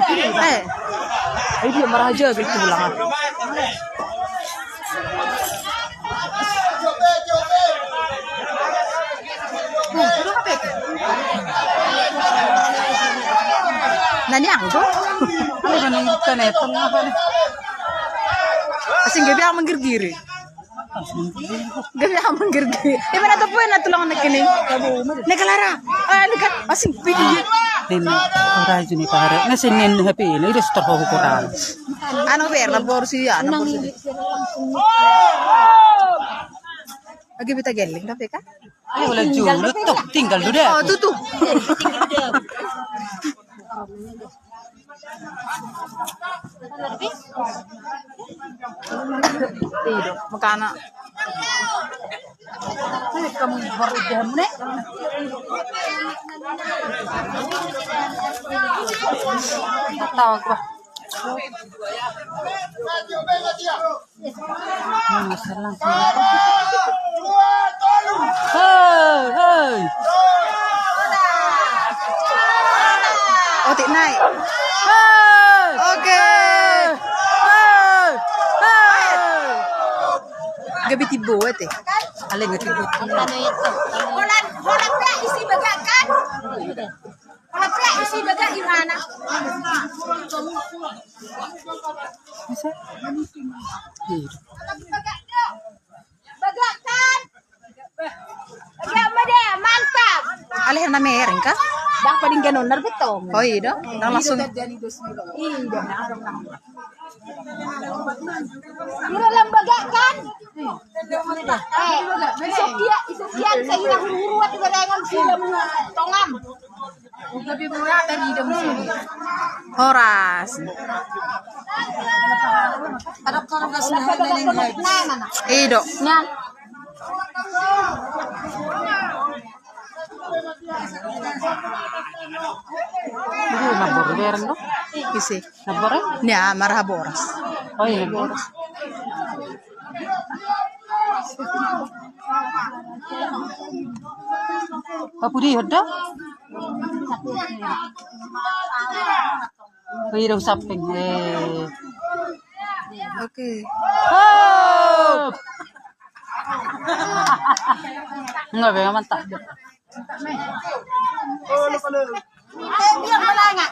dia marah aja gitu bilang. Nanya aku? Ano kan ito nga Asing gabi ako manggirgiri. Gabi ako manggirgiri. Di ba natapuin na tulungan na kining? Nakalara. Nakat. Asing pili. Din oray juni pare. Nasinin happy ini restore ko koran. Ano ver labor siya? Ano por siya? Lagi bita geling tapi ka? Ay wala julo to. Tinggal dulu deh. Oh, tutu. Tido, magkana. Ay, kamu baru mo na. Tawag ba? Masalah. Hey. Oh, tiknay. Oke. Gabi tibo eh. Alin nga tibo. Holan pula isi baga kan? Holan pula isi baga gimana? Masa? Baga kan? Baga apa deh? Mantap. Alih na meron ka? Dah paling ganon narbetong. Oh, iya. Nang langsung. Kira lang baga kan? Isukyan sa hirang huruat garangan sila mga tongam. Gabi mo na tadi dong Horas. Ada kargas na nalinghad. Ido. Yan. Hindi nabor meron no? Isi. Nabor eh? Nya marah boras. Oh iya nabor. Apa di hoda? Pwede usapin Oke. Oh! Enggak, memang mantap. Biar malanga.